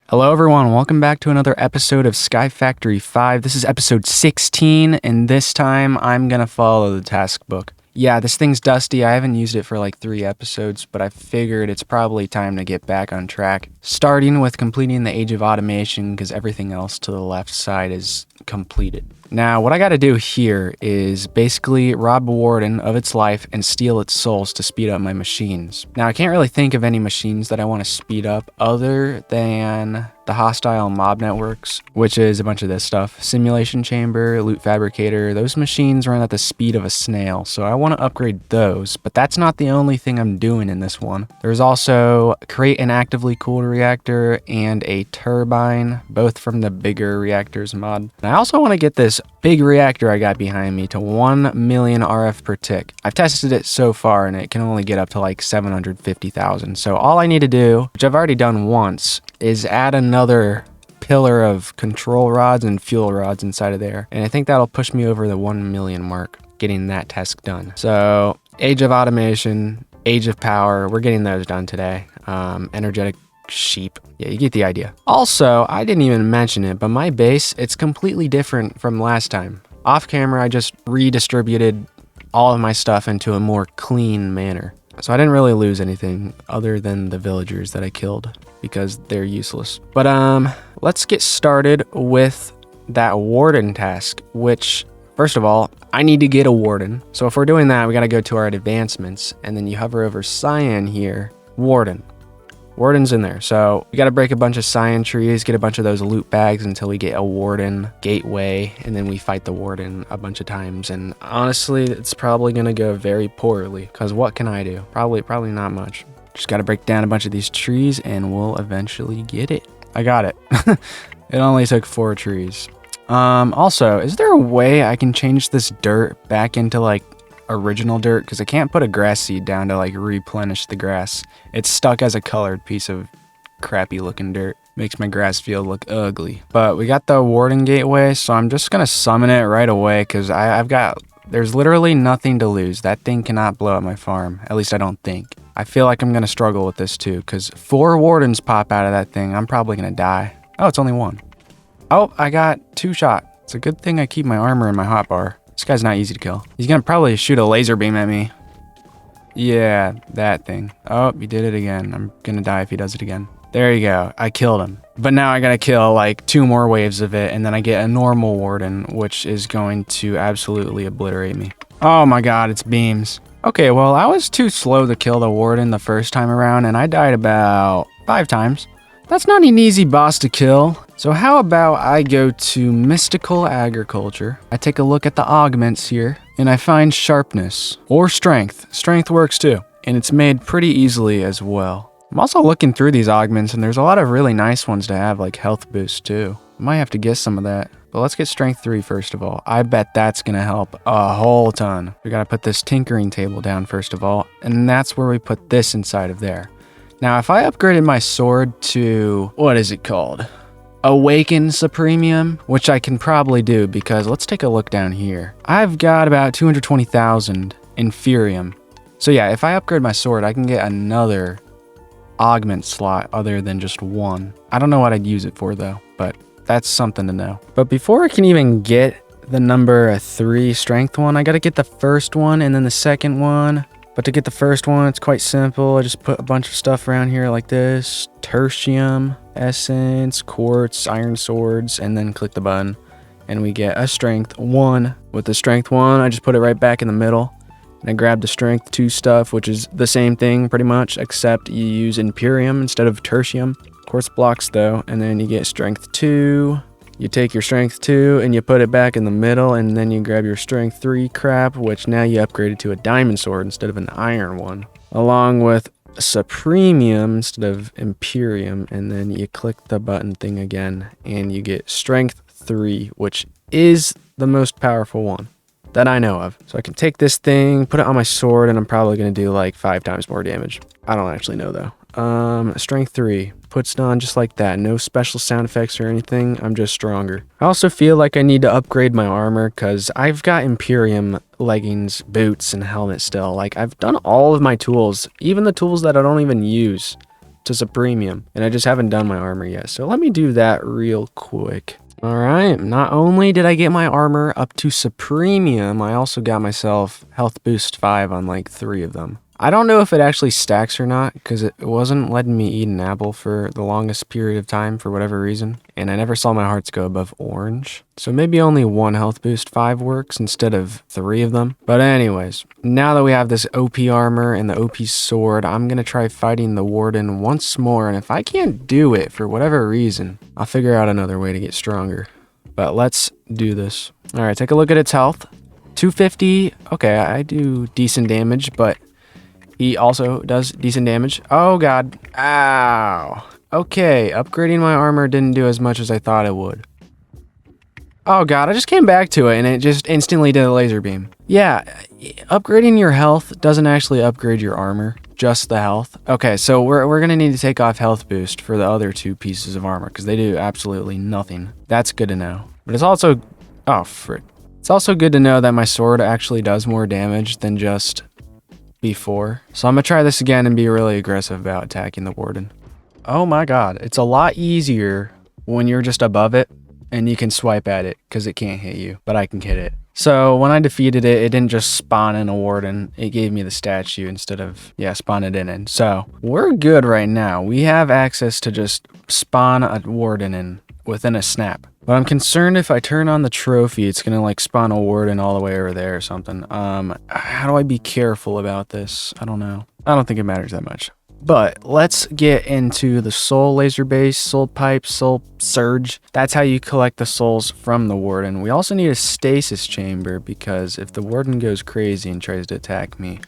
Hello everyone, welcome back to another episode of SkyFactory 5. This is episode 16, and this time I'm gonna follow the task book. Yeah, this thing's dusty. I haven't used it for like 3 episodes, but I figured it's probably time to get back on track. Starting with completing the Age of Automation, because everything else to the left side is completed. Now, what I gotta do here is basically rob Warden of its life and steal its souls to speed up my machines. Now, I can't really think of any machines that I want to speed up other than the hostile mob networks, which is a bunch of this stuff. Simulation chamber, loot fabricator, those machines run at the speed of a snail, so I want to upgrade those, but that's not the only thing I'm doing in this one. There's also create an actively cooled reactor and a turbine, both from the bigger reactors mod. And I also want to get this big reactor I got behind me to 1 million RF per tick. I've tested it so far and it can only get up to like 750,000. So all I need to do, which I've already done once, is add another pillar of control rods and fuel rods inside of there. And I think that'll push me over the 1 million mark, getting that task done. So Age of Automation, Age of Power, we're getting those done today. Energetic sheep. Yeah, you get the idea. Also, I didn't even mention it, but my base, it's completely different from last time. Off camera, I just redistributed all of my stuff into a more clean manner. So I didn't really lose anything other than the villagers that I killed because they're useless. But let's get started with that Warden task, which first of all, I need to get a Warden. So if we're doing that, we got to go to our advancements and then you hover over Cyan here, Warden. Warden's in there. So we got to break a bunch of cyan trees, get a bunch of those loot bags until we get a Warden gateway, and then we fight the Warden a bunch of times. And honestly, it's probably going to go very poorly because what can I do? Probably not much. Just got to break down a bunch of these trees and we'll eventually get it. I got it. It only took 4 trees. Also, is there a way I can change this dirt back into like original dirt? Because I can't put a grass seed down to like replenish the grass. It's stuck as a colored piece of crappy looking dirt. Makes my grass field look ugly. But we got the Warden gateway, so I'm just gonna summon it right away because there's literally nothing to lose. That thing cannot blow up my farm. At least I don't think. I feel like I'm gonna struggle with this too because 4 Wardens pop out of that thing. I'm probably gonna die. Oh, it's only 1. Oh, I got 2 shot. It's a good thing I keep my armor in my hotbar. This guy's not easy to kill. He's gonna probably shoot a laser beam at me. Yeah, that thing. Oh, he did it again. I'm gonna die if he does it again. There you go. I killed him. But now I gotta kill like 2 more waves of it, and then I get a normal Warden, which is going to absolutely obliterate me. Oh my god, it's beams. Okay, well, I was too slow to kill the Warden the first time around, and I died about 5 times. That's not an easy boss to kill. So how about I go to Mystical Agriculture. I take a look at the augments here, and I find sharpness or strength. Strength works too, and it's made pretty easily as well. I'm also looking through these augments, and there's a lot of really nice ones to have, like health boost too. I might have to get some of that. But let's get strength 3 first of all. I bet that's gonna help a whole ton. We gotta put this tinkering table down first of all, and that's where we put this inside of there. Now, if I upgraded my sword to, what is it called? Awaken Supremium, which I can probably do because let's take a look down here. I've got about 220,000 Inferium. So yeah, if I upgrade my sword, I can get another augment slot other than just 1. I don't know what I'd use it for though, but that's something to know. But before I can even get the number 3 strength one, I gotta get the first one and then the second one. But to get the first one, it's quite simple. I just put a bunch of stuff around here like this. Tertium, essence, quartz, iron swords, and then click the button. And we get a strength 1. With the strength 1, I just put it right back in the middle. And I grab the strength 2 stuff, which is the same thing pretty much, except you use Imperium instead of Tertium. Quartz blocks though, and then you get strength 2. You take your strength 2 and you put it back in the middle, and then you grab your strength 3 crap, which now you upgraded to a diamond sword instead of an iron one, along with Supremium instead of Imperium, and then you click the button thing again and you get strength 3, which is the most powerful one that I know of. So I can take this thing, put it on my sword, and I'm probably going to do like 5 times more damage. I don't actually know though. Strength 3 puts it on just like that. No special sound effects or anything. I'm just stronger. I also feel like I need to upgrade my armor because I've got Imperium leggings, boots, and helmet still. Like, I've done all of my tools, even the tools that I don't even use. to Supremium, and I just haven't done my armor yet. So let me do that real quick. All right, not only did I get my armor up to Supremium, I also got myself health boost 5 on like 3 of them. I don't know if it actually stacks or not, because it wasn't letting me eat an apple for the longest period of time for whatever reason, and I never saw my hearts go above orange. So maybe only 1 health boost 5 works instead of 3 of them. But anyways, now that we have this OP armor and the OP sword, I'm gonna try fighting the Warden once more, and if I can't do it for whatever reason, I'll figure out another way to get stronger. But let's do this. All right, take a look at its health. 250, okay, I do decent damage, but he also does decent damage. Oh god. Ow. Okay, upgrading my armor didn't do as much as I thought it would. Oh god, I just came back to it and it just instantly did a laser beam. Yeah, upgrading your health doesn't actually upgrade your armor, just the health. Okay, so we're gonna need to take off health boost for the other 2 pieces of armor because they do absolutely nothing. That's good to know. But it's also, oh frick. It's also good to know that my sword actually does more damage than just before. So I'm gonna try this again and be really aggressive about attacking the Warden. Oh my god, it's a lot easier when you're just above it and you can swipe at it because it can't hit you, but I can hit it. So when I defeated it, it didn't just spawn in a Warden, it gave me the statue instead of, yeah, spawn it in. So we're good right now. We have access to just spawn a Warden in within a snap. But I'm concerned if I turn on the trophy, it's gonna like spawn a Warden all the way over there or something. How do I be careful about this? I don't know. I don't think it matters that much. But let's get into the soul laser base, soul pipe, soul surge. That's how you collect the souls from the Warden. We also need a stasis chamber because if the Warden goes crazy and tries to attack me,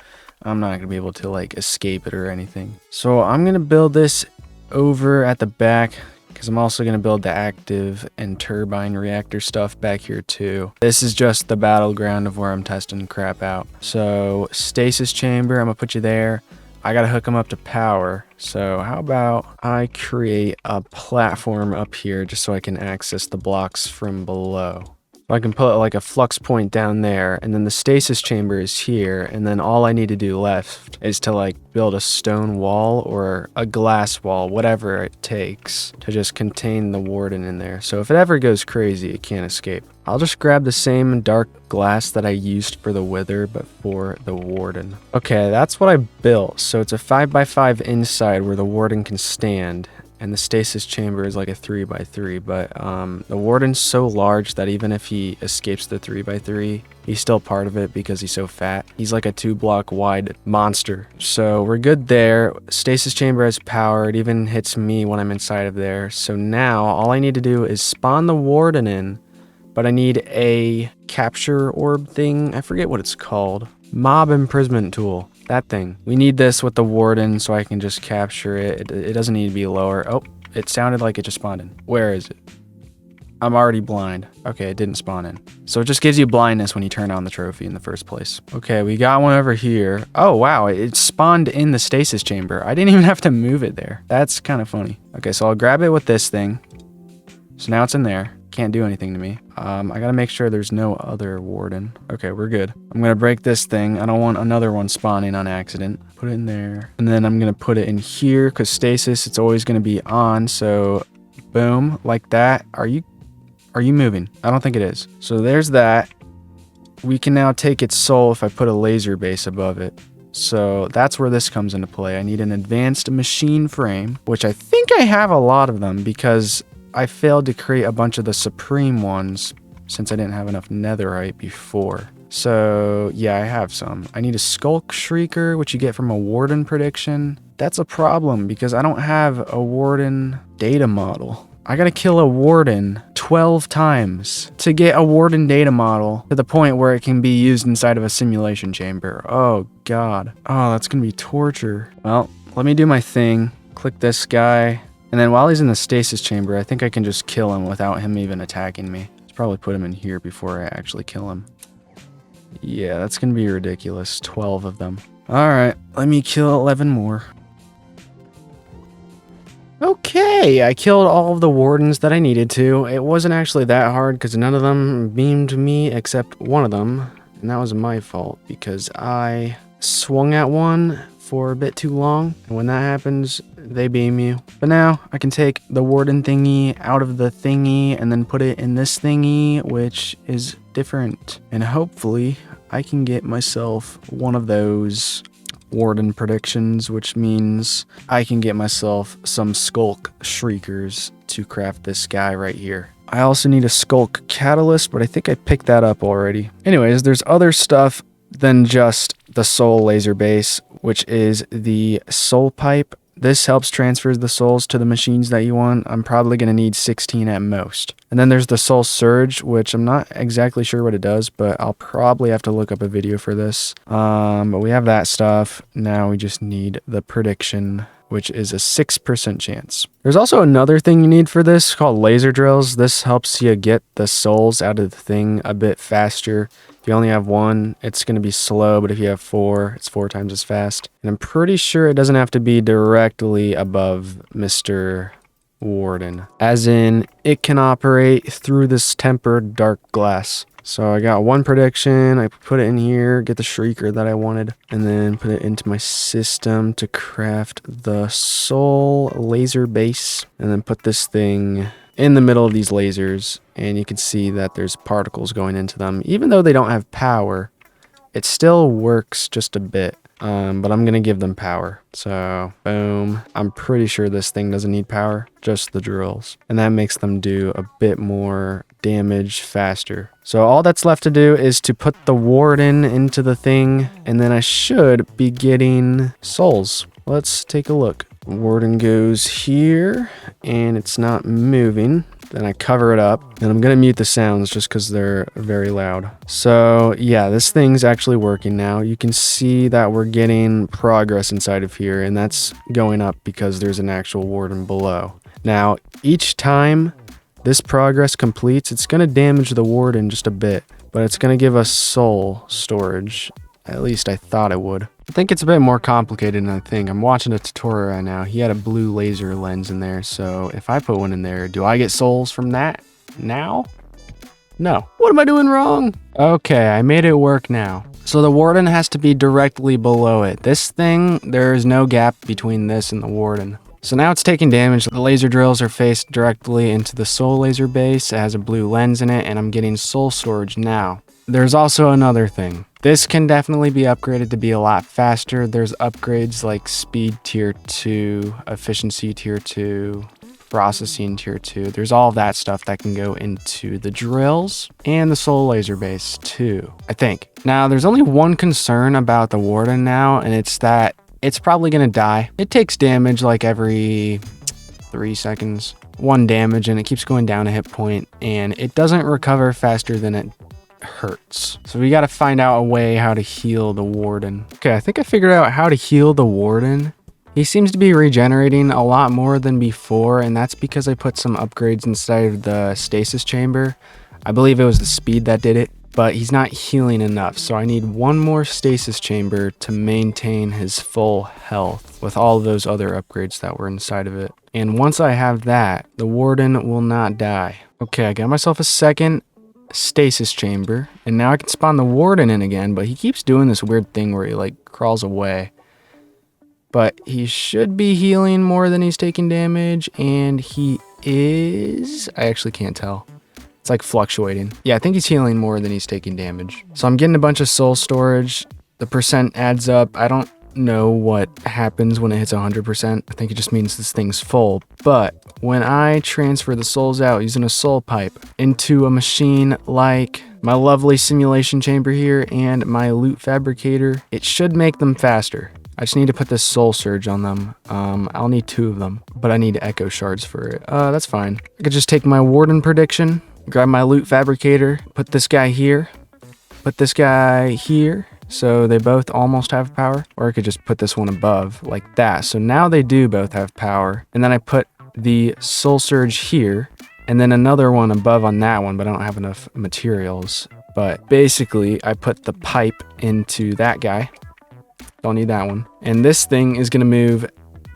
I'm not gonna be able to like escape it or anything. So I'm gonna build this over at the back, because I'm also going to build the active and turbine reactor stuff back here too. This is just the battleground of where I'm testing crap out. So stasis chamber, I'm going to put you there. I got to hook them up to power. So how about I create a platform up here just so I can access the blocks from below. I can put like a flux point down there, and then the stasis chamber is here, and then all I need to do left is to like build a stone wall or a glass wall, whatever it takes to just contain the Warden in there. So if it ever goes crazy, it can't escape. I'll just grab the same dark glass that I used for the Wither, but for the Warden. Okay, that's what I built. So it's a 5x5 inside where the Warden can stand. And the stasis chamber is like a 3x3, but the Warden's so large that even if he escapes the 3x3, he's still part of it because he's so fat. He's like a 2-block wide monster. So we're good there. Stasis chamber has power. It even hits me when I'm inside of there. So now all I need to do is spawn the Warden in, but I need a capture orb thing. I forget what it's called. Mob imprisonment tool. That thing. We need this with the Warden so I can just capture it. It doesn't need to be lower. Oh, it sounded like it just spawned in. Where is it? I'm already blind. Okay, it didn't spawn in. So it just gives you blindness when you turn on the trophy in the first place. Okay, we got one over here. Oh, wow, it spawned in the stasis chamber. I didn't even have to move it there. That's kind of funny. Okay, so I'll grab it with this thing. So now it's in there. Can't do anything to me. I gotta make sure there's no other Warden. Okay, we're good. I'm gonna break this thing. I don't want another one spawning on accident. Put it in there. And then I'm gonna put it in here because stasis, it's always gonna be on. So boom, like that. Are you moving? I don't think it is. So there's that. We can now take its soul if I put a laser base above it. So that's where this comes into play. I need an advanced machine frame, which I think I have a lot of them because I failed to create a bunch of the supreme ones since I didn't have enough netherite before. So yeah, I have some. I need a skulk shrieker, which you get from a Warden prediction. That's a problem because I don't have a Warden data model. I gotta kill a Warden 12 times to get a Warden data model to the point where it can be used inside of a simulation chamber. Oh god. Oh, that's gonna be torture. Well, let me do my thing. Click this guy. And then while he's in the stasis chamber, I think I can just kill him without him even attacking me. Let's probably put him in here before I actually kill him. Yeah, that's gonna be ridiculous. 12 of them. Alright, let me kill 11 more. Okay, I killed all of the Wardens that I needed to. It wasn't actually that hard because none of them beamed me except one of them. And that was my fault because I swung at one for a bit too long. And when that happens, they beam you. But now I can take the Warden thingy out of the thingy and then put it in this thingy, which is different. And hopefully I can get myself one of those Warden predictions, which means I can get myself some Skulk Shriekers to craft this guy right here. I also need a Skulk Catalyst, but I think I picked that up already. Anyways, there's other stuff than just the Soul Laser Base, which is the Soul Pipe. This helps transfer the souls to the machines that you want. I'm probably going to need 16 at most. And then there's the Soul Surge, which I'm not exactly sure what it does, but I'll probably have to look up a video for this. But we have that stuff. Now we just need the prediction, which is a 6% chance. There's also another thing you need for this called laser drills. This helps you get the souls out of the thing a bit faster. If you only have one, it's going to be slow, but if you have four, it's 4 times as fast. And I'm pretty sure it doesn't have to be directly above Mr. Warden, as in it can operate through this tempered dark glass. So I got one prediction, I put it in here, get the Shrieker that I wanted, and then put it into my system to craft the Soul Laser Base, and then put this thing in the middle of these lasers, and you can see that there's particles going into them. Even though they don't have power, it still works just a bit. But I'm gonna give them power. So boom. I'm pretty sure this thing doesn't need power, just the drills. And that makes them do a bit more damage faster. So all that's left to do is to put the Warden into the thing, and then I should be getting souls. Let's take a look. Warden goes here, and it's not moving. Then I cover it up, and I'm gonna mute the sounds just because they're very loud. So yeah, this thing's actually working now. You can see that we're getting progress inside of here, and that's going up because there's an actual Warden below. Now, each time this progress completes, it's gonna damage the Warden just a bit, but it's gonna give us soul storage. At least I thought it would. I think it's a bit more complicated than I think. I'm watching a tutorial right now. He had a blue laser lens in there, so if I put one in there, do I get souls from that now? No. What am I doing wrong? Okay, I made it work now. So the Warden has to be directly below it. This thing, there is no gap between this and the Warden. So now it's taking damage. The laser drills are faced directly into the Soul Laser Base. It has a blue lens in it, and I'm getting soul storage now. There's also another thing. This can definitely be upgraded to be a lot faster. There's upgrades like speed tier 2, efficiency tier 2, processing tier 2. There's all of that stuff that can go into the drills and the Soul Laser Base too, I think. Now, there's only one concern about the Warden now, and it's that it's probably going to die. It takes damage like every 3 seconds. 1 damage, and it keeps going down a hit point, and it doesn't recover faster than it hurts. So we got to find out a way how to heal the Warden. Okay, I think I figured out how to heal the Warden. He seems to be regenerating a lot more than before, and that's because I put some upgrades inside of the stasis chamber. I believe it was the speed that did it, but he's not healing enough, so I need one more stasis chamber to maintain his full health with all of those other upgrades that were inside of it. And once I have that, the Warden will not die. Okay, I got myself a second stasis chamber, and now I can spawn the Warden in again, but he keeps doing this weird thing where he like crawls away. But he should be healing more than he's taking damage, and he is... I actually can't tell. It's like fluctuating. Yeah, I think he's healing more than he's taking damage. So I'm getting a bunch of soul storage. The percent adds up. I don't know what happens when it hits 100%. I think it just means this thing's full. But when I transfer the souls out using a soul pipe into a machine like my lovely simulation chamber here and my loot fabricator, it should make them faster. I just need to put this soul surge on them. I'll need 2 of them, but I need echo shards for it. That's fine. I could just take my Warden prediction, grab my loot fabricator, put this guy here, put this guy here, so they both almost have power. Or I could just put this one above like that. So now they do both have power. And then I put the soul surge here, and then another one above on that one, but I don't have enough materials. But basically, I put the pipe into that guy. Don't need that one. And this thing is gonna move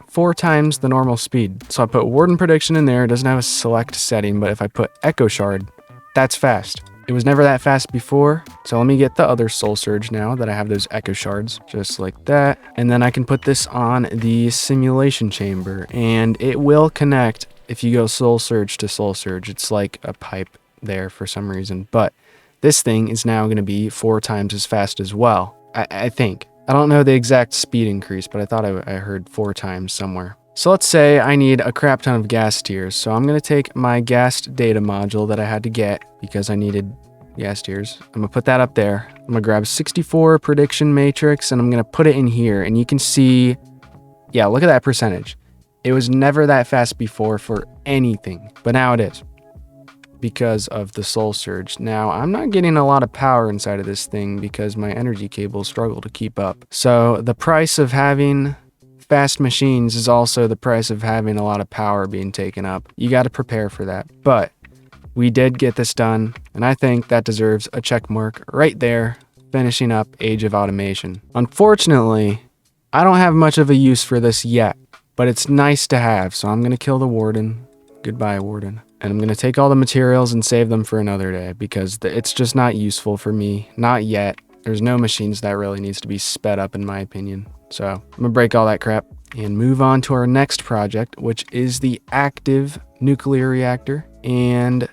4 times the normal speed. So I put Warden prediction in there. It doesn't have a select setting, but if I put echo shard, that's fast. It was never that fast before. So let me get the other soul surge now that I have those echo shards, just like that. And then I can put this on the simulation chamber and it will connect if you go soul surge to soul surge. It's like a pipe there for some reason, but this thing is now going to be 4 times as fast as well. I think. I don't know the exact speed increase, but I thought I heard 4 times somewhere. So let's say I need a crap ton of gas tiers. So I'm going to take my gas data module that I had to get because I needed gas tiers. I'm going to put that up there. I'm going to grab 64 prediction matrix and I'm going to put it in here. And you can see, yeah, look at that percentage. It was never that fast before for anything, but now it is because of the soul surge. Now I'm not getting a lot of power inside of this thing because my energy cables struggle to keep up. So the price of having fast machines is also the price of having a lot of power being taken up. You got to prepare for that. But we did get this done, and I think that deserves a check mark right there, finishing up Age of Automation. Unfortunately, I don't have much of a use for this yet, but it's nice to have, so I'm going to kill the Warden. Goodbye, Warden. And I'm going to take all the materials and save them for another day because it's just not useful for me. Not yet. There's no machines that really needs to be sped up in my opinion. So I'm going to break all that crap and move on to our next project, which is the active nuclear reactor and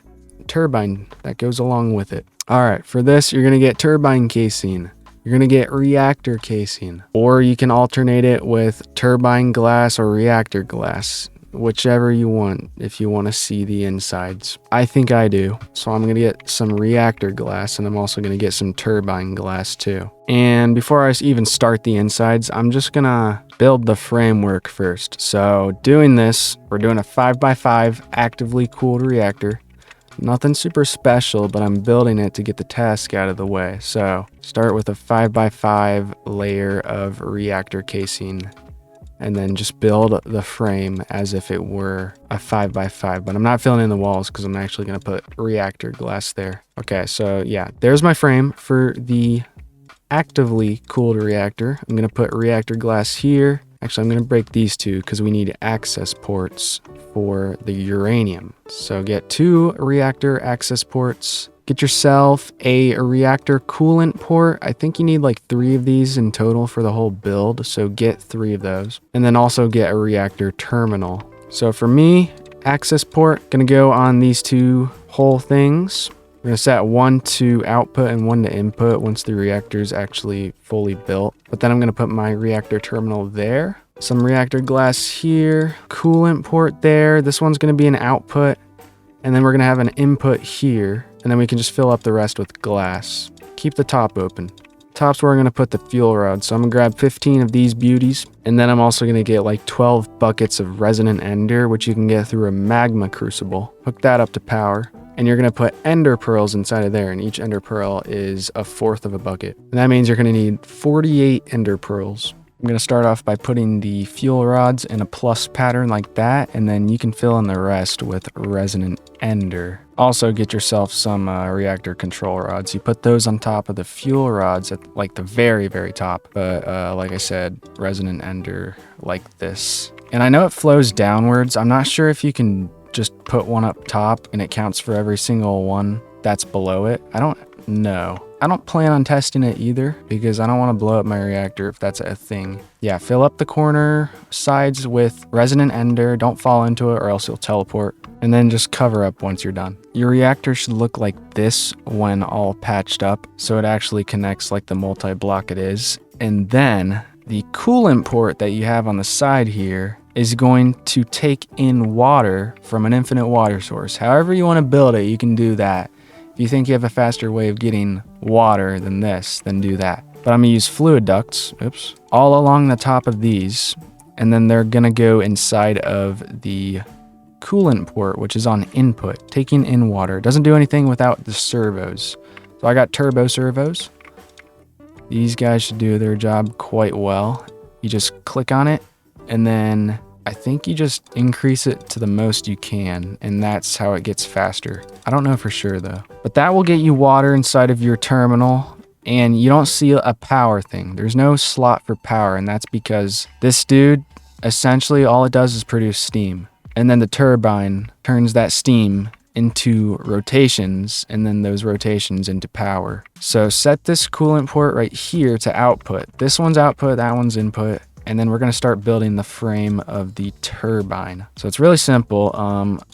turbine that goes along with it. All right, for this, you're going to get turbine casing. You're going to get reactor casing, or you can alternate it with turbine glass or reactor glass, whichever you want if you want to see the insides. I think I do. So I'm going to get some reactor glass and I'm also going to get some turbine glass too. And before I even start the insides, I'm just going to build the framework first. So doing this, we're doing a 5x5 actively cooled reactor. Nothing super special, but I'm building it to get the task out of the way. So start with a 5x5 layer of reactor casing and then just build the frame as if it were a 5x5, but I'm not filling in the walls because I'm actually going to put reactor glass there. Okay, so yeah, there's my frame for the actively cooled reactor. I'm going to put reactor glass here. Actually, I'm going to break these two because we need access ports for the uranium. So get 2 reactor access ports. Get yourself a reactor coolant port. I think you need like 3 of these in total for the whole build. So get 3 of those. And then also get a reactor terminal. So for me, access port, gonna go on these 2 whole things. We're gonna set 1 to output and 1 to input once the reactor is actually fully built. But then I'm gonna put my reactor terminal there. Some reactor glass here, coolant port there. This one's gonna be an output. And then we're gonna have an input here. And then we can just fill up the rest with glass. Keep the top open. Top's where I'm gonna put the fuel rod. So I'm gonna grab 15 of these beauties. And then I'm also gonna get like 12 buckets of resonant ender, which you can get through a magma crucible. Hook that up to power. And you're gonna put ender pearls inside of there. And each ender pearl is 1/4 of a bucket. And that means you're gonna need 48 ender pearls. I'm going to start off by putting the fuel rods in a plus pattern like that, and then you can fill in the rest with resonant ender. Also get yourself some reactor control rods. You put those on top of the fuel rods at like the very, very top. But like I said, resonant ender like this. And I know it flows downwards. I'm not sure if you can just put one up top and it counts for every single one that's below it. I don't know. I don't plan on testing it either because I don't want to blow up my reactor if that's a thing. Yeah, fill up the corner sides with resonant ender. Don't fall into it or else you'll teleport. And then just cover up once you're done. Your reactor should look like this when all patched up. So it actually connects like the multi-block it is. And then the coolant port that you have on the side here is going to take in water from an infinite water source. However you want to build it, you can do that. If you think you have a faster way of getting water than this, then do that. But I'm gonna use fluid ducts, all along the top of these, and then they're gonna go inside of the coolant port, which is on input, taking in water. It doesn't do anything without the servos. So I got turbo servos. These guys should do their job quite well. You just click on it, and then I think you just increase it to the most you can, and that's how it gets faster. I don't know for sure though. But that will get you water inside of your terminal, and you don't see a power thing. There's no slot for power, and that's because this dude, essentially all it does is produce steam. And then the turbine turns that steam into rotations, and then those rotations into power. So set this coolant port right here to output. This one's output, that one's input. And then we're going to start building the frame of the turbine. So it's really simple.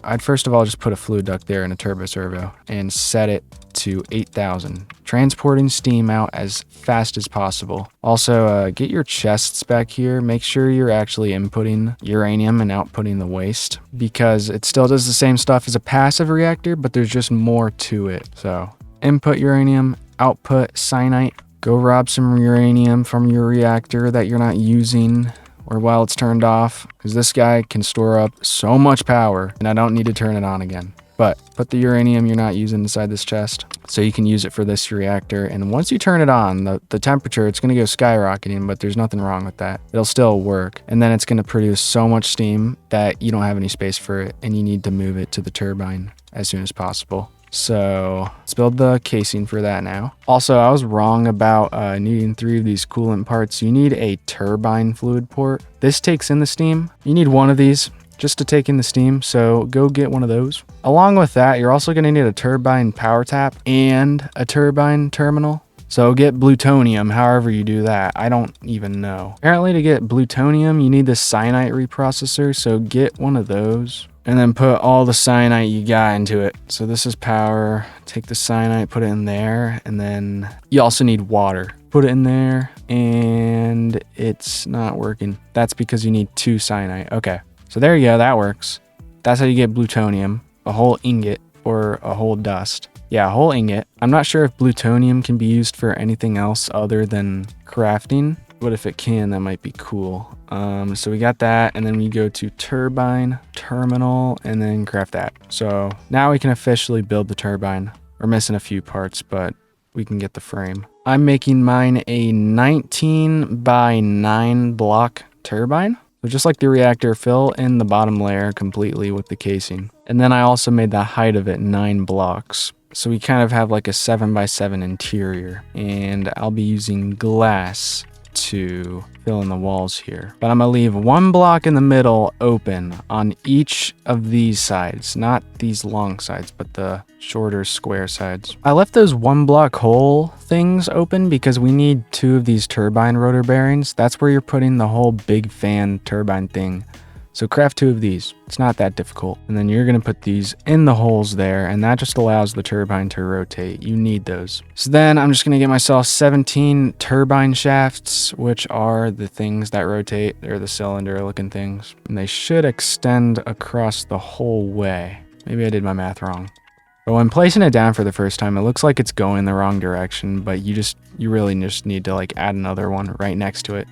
I'd first of all just put a fluid duct there and a turbo servo and set it to 8,000, transporting steam out as fast as possible. Also, get your chests back here. Make sure you're actually inputting uranium and outputting the waste, because it still does the same stuff as a passive reactor, but there's just more to it. So input uranium, output cyanite. Go rob some uranium from your reactor that you're not using or while it's turned off, because this guy can store up so much power and I don't need to turn it on again. But put the uranium you're not using inside this chest so you can use it for this reactor. And once you turn it on, the temperature, it's going to go skyrocketing, but there's nothing wrong with that. It'll still work. And then it's going to produce so much steam that you don't have any space for it and you need to move it to the turbine as soon as possible. So let's build the casing for that now. Also, I was wrong about needing 3 of these coolant parts. You need a turbine fluid port. This takes in the steam. You need 1 of these just to take in the steam, so go get 1 of those. Along with that, you're also going to need a turbine power tap and a turbine terminal. So get plutonium, however you do that. I don't even know. Apparently to get plutonium, you need the cyanide reprocessor, so get 1 of those. And then put all the cyanide you got into it. So this is power. Take the cyanide, put it in there. And then you also need water. Put it in there. And it's not working. That's because you need 2 cyanide. Okay. So there you go. That works. That's how you get plutonium. A whole ingot or a whole dust. Yeah, a whole ingot. I'm not sure if plutonium can be used for anything else other than crafting. But if it can, that might be cool. So we got that, and then we go to turbine, terminal, and then craft that. So now we can officially build the turbine. We're missing a few parts, but we can get the frame. I'm making mine a 19 by 9 block turbine. So just like the reactor, fill in the bottom layer completely with the casing. And then I also made the height of it 9 blocks. So we kind of have like a 7 by 7 interior, and I'll be using glass to fill in the walls here. But I'm gonna leave 1 block in the middle open on each of these sides, not these long sides, but the shorter square sides. I left those 1 block hole things open because we need 2 of these turbine rotor bearings. That's where you're putting the whole big fan turbine thing. So craft 2 of these. It's not that difficult. And then you're going to put these in the holes there, and that just allows the turbine to rotate. You need those. So then I'm just going to get myself 17 turbine shafts, which are the things that rotate. They're the cylinder looking things. And they should extend across the whole way. Maybe I did my math wrong. But when placing it down for the first time, it looks like it's going the wrong direction, but you really just need to like add another one right next to it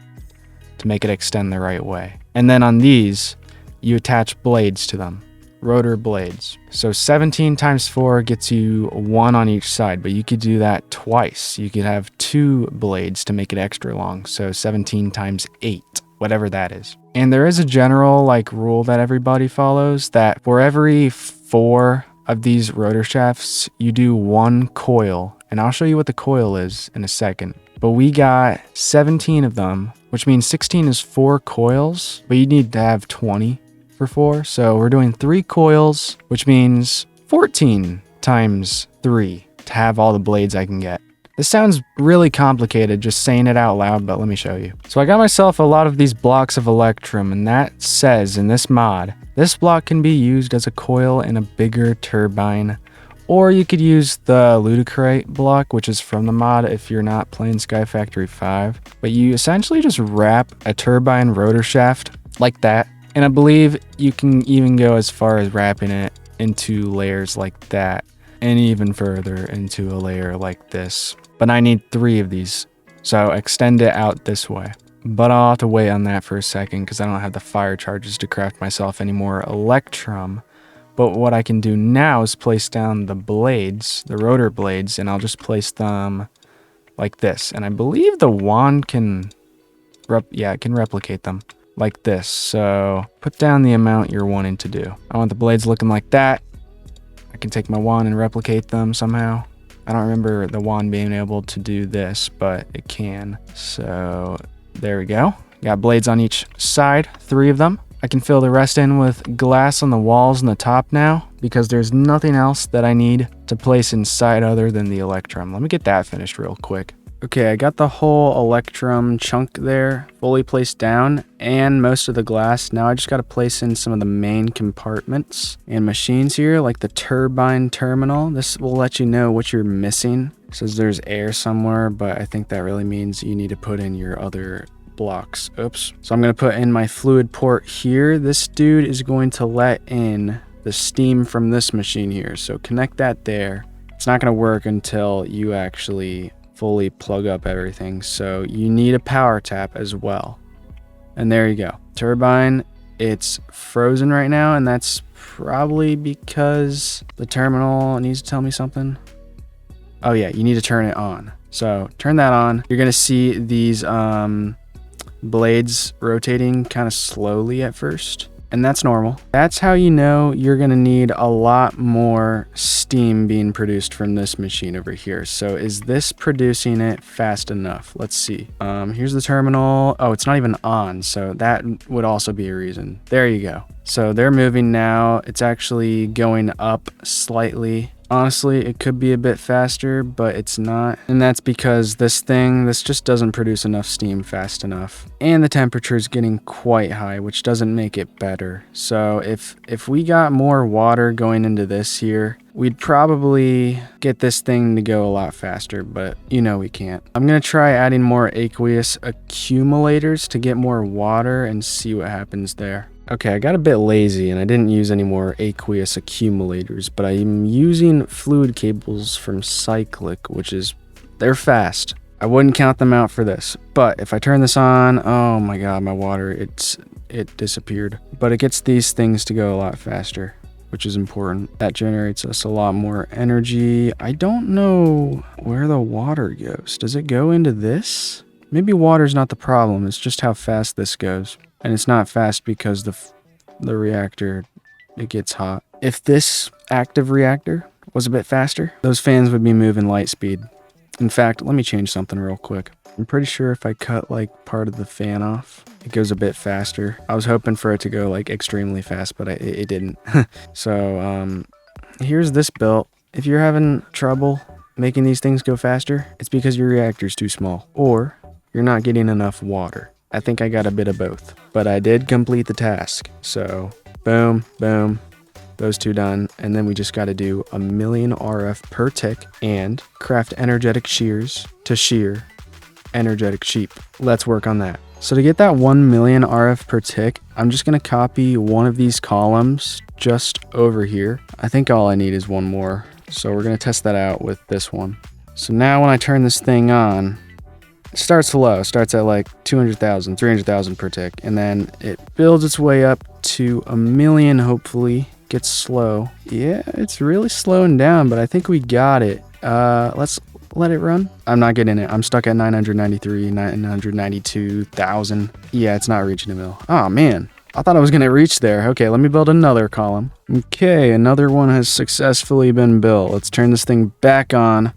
to make it extend the right way. And then on these, you attach blades to them, rotor blades. So 17 times 4 gets you 1 on each side, but you could do that twice. You could have 2 blades to make it extra long. So 17 times 8, whatever that is. And there is a general like rule that everybody follows that for every 4 of these rotor shafts, you do 1 coil. And I'll show you what the coil is in a second. But we got 17 of them, which means 16 is 4 coils, but you need to have 20 for 4. So we're doing 3 coils, which means 14 times 3 to have all the blades I can get. This sounds really complicated just saying it out loud, but let me show you. So I got myself a lot of these blocks of electrum, and that says in this mod, this block can be used as a coil in a bigger turbine. Or you could use the ludicrite block, which is from the mod if you're not playing SkyFactory 5. But you essentially just wrap a turbine rotor shaft like that. And I believe you can even go as far as wrapping it into layers like that. And even further into a layer like this. But I need 3 of these. So extend it out this way. But I'll have to wait on that for a second because I don't have the fire charges to craft myself any more electrum. But what I can do now is place down the blades, the rotor blades, and I'll just place them like this. And I believe the wand can, it can replicate them like this. So put down the amount you're wanting to do. I want the blades looking like that. I can take my wand and replicate them somehow. I don't remember the wand being able to do this, but it can. So there we go. Got blades on each side, 3 of them. I can fill the rest in with glass on the walls and the top now because there's nothing else that I need to place inside other than the electrum. Let me get that finished real quick. Okay, I got the whole electrum chunk there fully placed down and most of the glass. Now I just got to place in some of the main compartments and machines here, like the turbine terminal. This will let you know what you're missing. It says there's air somewhere, but I think that really means you need to put in your other blocks. Oops. So I'm going to put in my fluid port here. This dude is going to let in the steam from this machine here. So connect that there. It's not going to work until you actually fully plug up everything. So you need a power tap as well. And there you go. Turbine, it's frozen right now, and that's probably because the terminal needs to tell me something. Oh yeah, you need to turn it on. So turn that on. You're gonna see these blades rotating kind of slowly at first, and that's normal. That's how you know you're gonna need a lot more steam being produced from this machine over here. So is this producing it fast enough? Let's see. Here's the terminal. Oh, it's not even on, so that would also be a reason. There you go. So they're moving now. It's actually going up slightly. Honestly, it could be a bit faster, but it's not. And that's because this just doesn't produce enough steam fast enough. And the temperature is getting quite high, which doesn't make it better. So if we got more water going into this here, we'd probably get this thing to go a lot faster, but you know we can't. I'm gonna try adding more aqueous accumulators to get more water and see what happens there. Okay, I got a bit lazy and I didn't use any more aqueous accumulators, but I'm using fluid cables from Cyclic, they're fast. I wouldn't count them out for this, but if I turn this on, oh my god, my water, it disappeared. But it gets these things to go a lot faster, which is important. That generates us a lot more energy. I don't know where the water goes. Does it go into this? Maybe water's not the problem, it's just how fast this goes. And it's not fast because the reactor, it gets hot. If this active reactor was a bit faster, those fans would be moving light speed. In fact, let me change something real quick. I'm pretty sure if I cut like part of the fan off, it goes a bit faster. I was hoping for it to go like extremely fast, but it didn't. So here's this built. If you're having trouble making these things go faster, it's because your reactor's too small or you're not getting enough water. I think I got a bit of both, but I did complete the task. So boom, boom, those two done. And then we just got to do 1,000,000 RF per tick and craft energetic shears to shear energetic sheep. Let's work on that. So to get that 1,000,000 RF per tick, I'm just going to copy one of these columns just over here. I think all I need is one more. So we're going to test that out with this one. So now when I turn this thing on, it starts low, starts at like 200,000, 300,000 per tick, and then it builds its way up to 1,000,000, hopefully. Gets slow. Yeah, it's really slowing down, but I think we got it. Let's let it run. I'm not getting it. I'm stuck at 993, 992,000. Yeah, it's not reaching a mil. Oh man, I thought I was gonna reach there. Okay, let me build another column. Okay, another one has successfully been built. Let's turn this thing back on.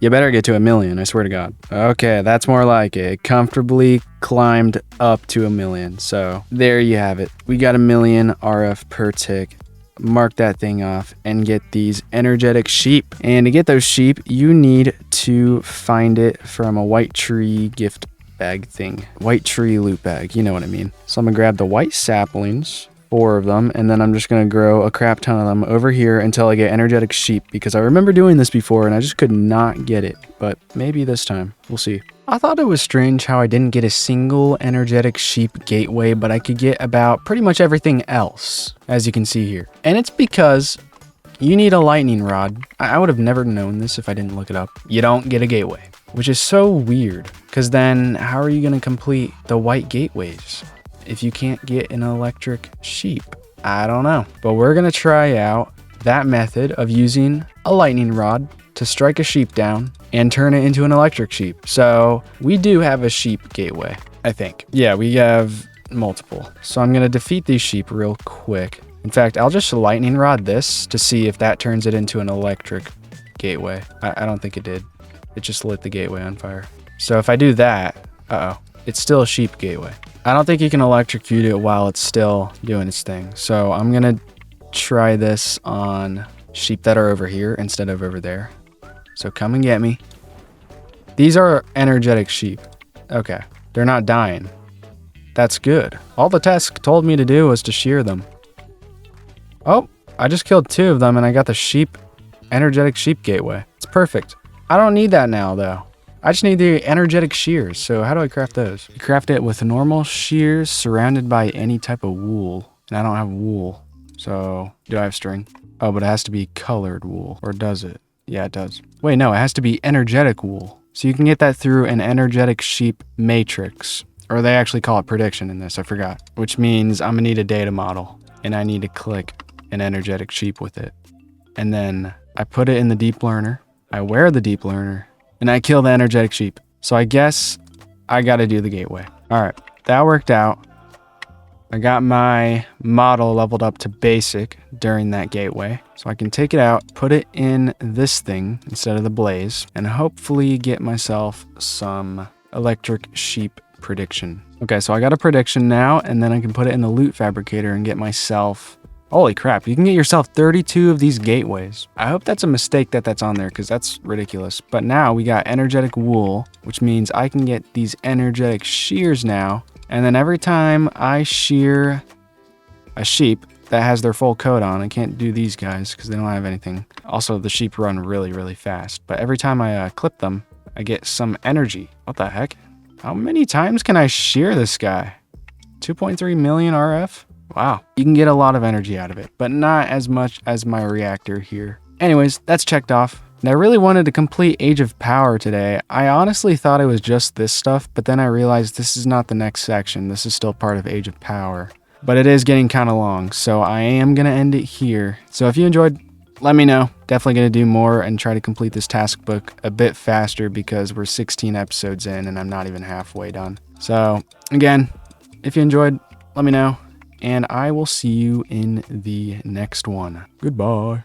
You better get to 1,000,000, I swear to God. Okay, that's more like it. It comfortably climbed up to 1,000,000. So there you have it. We got 1,000,000 RF per tick. Mark that thing off and get these energetic sheep. And to get those sheep, you need to find it from a white tree gift bag thing. White tree loot bag, you know what I mean. So I'm gonna grab the white saplings, 4 of them, and then I'm just gonna grow a crap ton of them over here until I get energetic sheep, because I remember doing this before and I just could not get it, but maybe this time, we'll see. I thought it was strange how I didn't get a single energetic sheep gateway, but I could get about pretty much everything else, as you can see here. And it's because you need a lightning rod. I would have never known this if I didn't look it up. You don't get a gateway, which is so weird, because then how are you gonna complete the white gateways if you can't get an electric sheep? I don't know, but we're gonna try out that method of using a lightning rod to strike a sheep down and turn it into an electric sheep. So we do have a sheep gateway, I think. Yeah, we have multiple. So I'm gonna defeat these sheep real quick. In fact, I'll just lightning rod this to see if that turns it into an electric gateway. I don't think it did. It just lit the gateway on fire. So if I do that, it's still a sheep gateway. I don't think you can electrocute it while it's still doing its thing. So I'm going to try this on sheep that are over here instead of over there. So come and get me. These are energetic sheep. Okay. They're not dying. That's good. All the task told me to do was to shear them. Oh, I just killed 2 of them and I got the energetic sheep gateway. It's perfect. I don't need that now though. I just need the energetic shears. So how do I craft those? You craft it with normal shears surrounded by any type of wool. And I don't have wool. So do I have string? Oh, but it has to be colored wool. Or does it? Yeah, it does. Wait, no, it has to be energetic wool. So you can get that through an energetic sheep matrix. Or they actually call it prediction in this, I forgot. Which means I'm gonna need a data model. And I need to click an energetic sheep with it. And then I put it in the deep learner. I wear the deep learner. And I kill the energetic sheep. So I guess I gotta do the gateway. All right, that worked out. I got my model leveled up to basic during that gateway. So I can take it out, put it in this thing instead of the blaze, and hopefully get myself some electric sheep prediction. Okay, so I got a prediction now, and then I can put it in the loot fabricator and get myself... Holy crap, you can get yourself 32 of these gateways. I hope that's a mistake that's on there because that's ridiculous. But now we got energetic wool, which means I can get these energetic shears now. And then every time I shear a sheep that has their full coat on, I can't do these guys because they don't have anything. Also, the sheep run really, really fast. But every time I clip them, I get some energy. What the heck? How many times can I shear this guy? 2.3 million RF? Wow, you can get a lot of energy out of it, but not as much as my reactor here. Anyways, that's checked off. And I really wanted to complete Age of Power today. I honestly thought it was just this stuff, but then I realized this is not the next section. This is still part of Age of Power. But it is getting kind of long, so I am going to end it here. So if you enjoyed, let me know. Definitely going to do more and try to complete this task book a bit faster because we're 16 episodes in and I'm not even halfway done. So again, if you enjoyed, let me know. And I will see you in the next one. Goodbye.